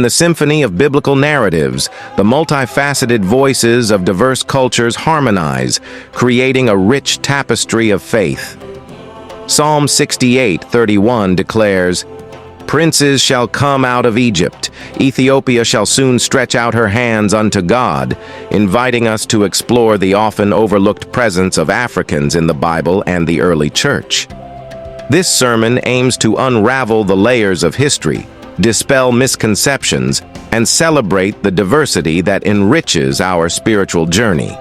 the symphony of biblical narratives, the multifaceted voices of diverse cultures harmonize, creating a rich tapestry of faith. Psalm 68:31 declares, "Princes shall come out of Egypt. Ethiopia shall soon stretch out her hands unto God," inviting us to explore the often overlooked presence of Africans in the Bible and the early church. This sermon aims to unravel the layers of history, dispel misconceptions, and celebrate the diversity that enriches our spiritual journey.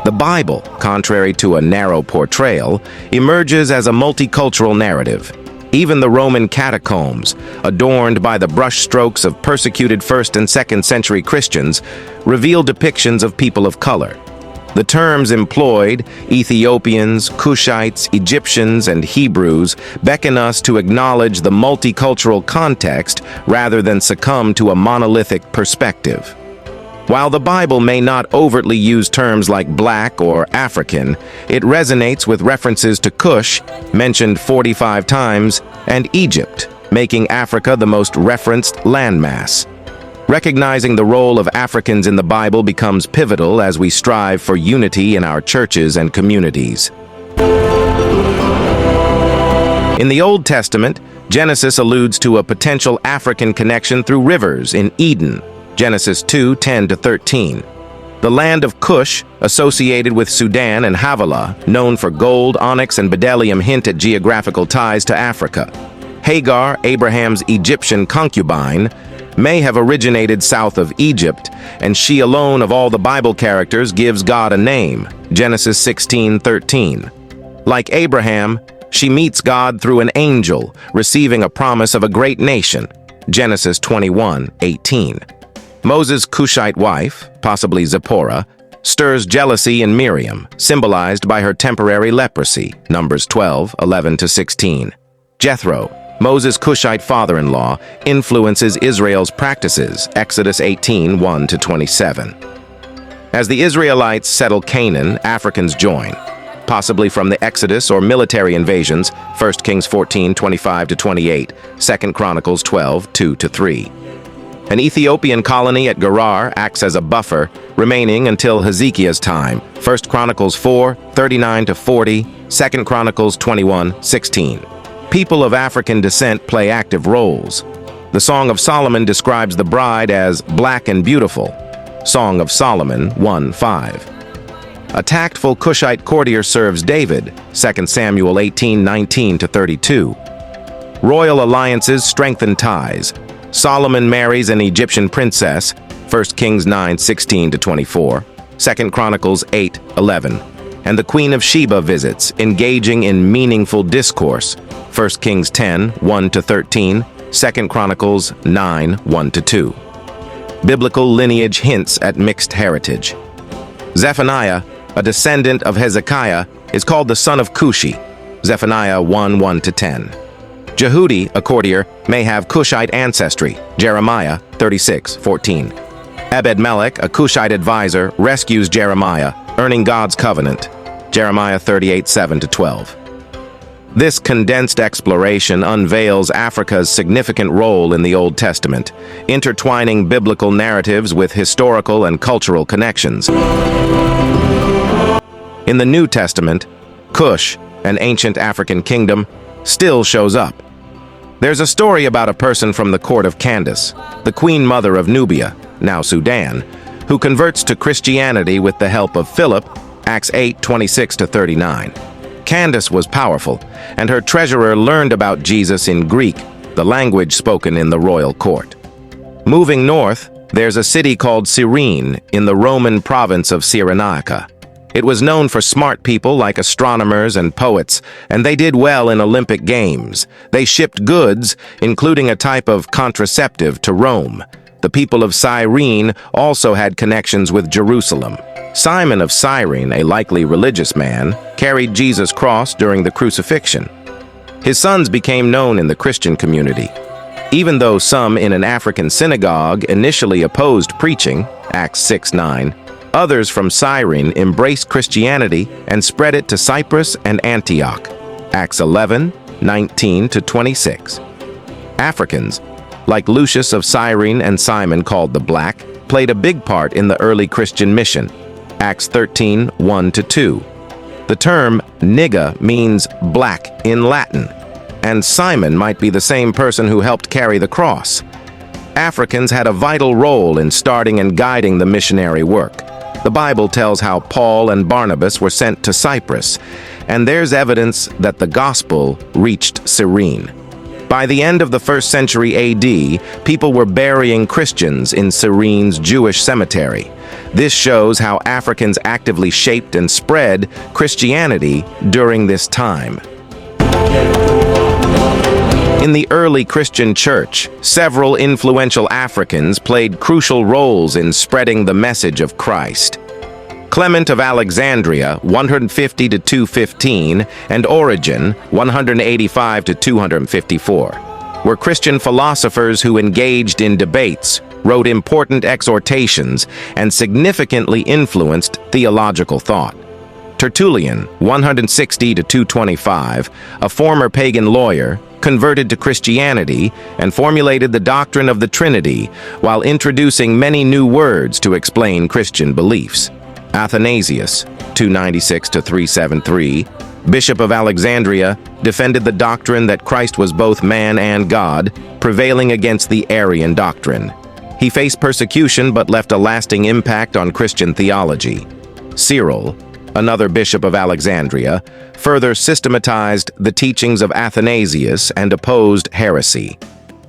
The Bible, contrary to a narrow portrayal, emerges as a multicultural narrative. Even the Roman catacombs, adorned by the brushstrokes of persecuted 1st and 2nd century Christians, reveal depictions of people of color. The terms employed, Ethiopians, Cushites, Egyptians, and Hebrews, beckon us to acknowledge the multicultural context rather than succumb to a monolithic perspective. While the Bible may not overtly use terms like Black or African, it resonates with references to Cush, mentioned 45 times, and Egypt, making Africa the most referenced landmass. Recognizing the role of Africans in the Bible becomes pivotal as we strive for unity in our churches and communities. In the Old Testament, Genesis alludes to a potential African connection through rivers in Eden, Genesis 2:10-13. The land of Cush, associated with Sudan and Havilah, known for gold, onyx, and bdellium, hint at geographical ties to Africa. Hagar, Abraham's Egyptian concubine, may have originated south of Egypt, and she alone of all the Bible characters gives God a name, Genesis 16:13. Like Abraham, she meets God through an angel, receiving a promise of a great nation, Genesis 21:18. Moses' Cushite wife, possibly Zipporah, stirs jealousy in Miriam, symbolized by her temporary leprosy, Numbers 12:11-16. Jethro, Moses' Cushite father-in-law, influences Israel's practices, Exodus 18:1-27. As the Israelites settle Canaan, Africans join, possibly from the Exodus or military invasions, 1 Kings 14:25-28, 2 Chronicles 12:2-3. An Ethiopian colony at Gerar acts as a buffer, remaining until Hezekiah's time, 1 Chronicles 4:39-40, 2 Chronicles 21:16. People of African descent play active roles. The Song of Solomon describes the bride as black and beautiful, Song of Solomon 1:5. A tactful Cushite courtier serves David, 2 Samuel 18:19-32. Royal alliances strengthen ties. Solomon marries an Egyptian princess, 1 Kings 9:16-24, 2 Chronicles 8:11, and the Queen of Sheba visits, engaging in meaningful discourse, 1 Kings 10:1-13, 2 Chronicles 9:1-2. Biblical lineage hints at mixed heritage. Zephaniah, a descendant of Hezekiah, is called the son of Cushi, Zephaniah 1:1-10. Jehudi, a courtier, may have Cushite ancestry, Jeremiah 36:14. Ebed-Melech, a Cushite advisor, rescues Jeremiah, earning God's covenant, Jeremiah 38:7-12. This condensed exploration unveils Africa's significant role in the Old Testament, intertwining biblical narratives with historical and cultural connections. In the New Testament, Cush, an ancient African kingdom, still shows up. There's a story about a person from the court of Candace, the queen mother of Nubia, now Sudan, who converts to Christianity with the help of Philip, Acts 8:26-39. Candace was powerful, and her treasurer learned about Jesus in Greek, the language spoken in the royal court. Moving north, there's a city called Cyrene in the Roman province of Cyrenaica. It was known for smart people like astronomers and poets, and they did well in Olympic Games. They shipped goods, including a type of contraceptive, to Rome. The people of Cyrene also had connections with Jerusalem. Simon of Cyrene, a likely religious man, carried Jesus' cross during the crucifixion. His sons became known in the Christian community. Even though some in an African synagogue initially opposed preaching, Acts 6:9, others from Cyrene embraced Christianity and spread it to Cyprus and Antioch, Acts 11:19-26. Africans, like Lucius of Cyrene and Simon called the Black, played a big part in the early Christian mission. Acts 13, 1-2. The term nigga means black in Latin, and Simon might be the same person who helped carry the cross. Africans had a vital role in starting and guiding the missionary work. The Bible tells how Paul and Barnabas were sent to Cyprus, and there's evidence that the gospel reached Cyrene. By the end of the 1st century AD, people were burying Christians in Cyrene's Jewish cemetery. This shows how Africans actively shaped and spread Christianity during this time. In the early Christian church, several influential Africans played crucial roles in spreading the message of Christ. Clement of Alexandria, 150-215, and Origen, 185-254, were Christian philosophers who engaged in debates, wrote important exhortations, and significantly influenced theological thought. Tertullian, 160-225, a former pagan lawyer, converted to Christianity and formulated the doctrine of the Trinity while introducing many new words to explain Christian beliefs. Athanasius, 296-373, Bishop of Alexandria, defended the doctrine that Christ was both man and God, prevailing against the Arian doctrine. He faced persecution but left a lasting impact on Christian theology. Cyril, another bishop of Alexandria, further systematized the teachings of Athanasius and opposed heresy.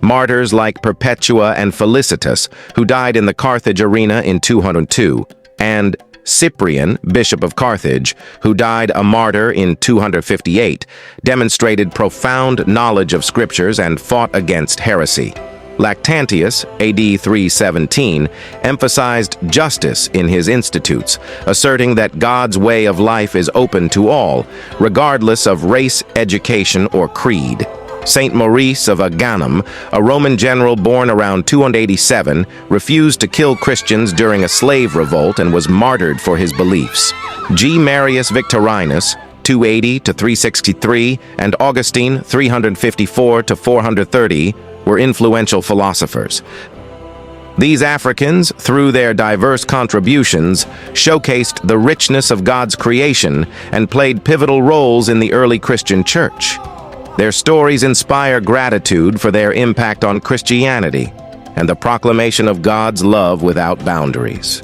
Martyrs like Perpetua and Felicitas, who died in the Carthage arena in 202, and Cyprian, bishop of Carthage, who died a martyr in 258, demonstrated profound knowledge of scriptures and fought against heresy. Lactantius, AD 317, emphasized justice in his institutes, asserting that God's way of life is open to all, regardless of race, education, or creed. Saint Maurice of Agaunum, a Roman general born around 287, refused to kill Christians during a slave revolt and was martyred for his beliefs. G. Marius Victorinus, 280-363, and Augustine, 354-430, were influential philosophers. These Africans, through their diverse contributions, showcased the richness of God's creation and played pivotal roles in the early Christian church. Their stories inspire gratitude for their impact on Christianity and the proclamation of God's love without boundaries.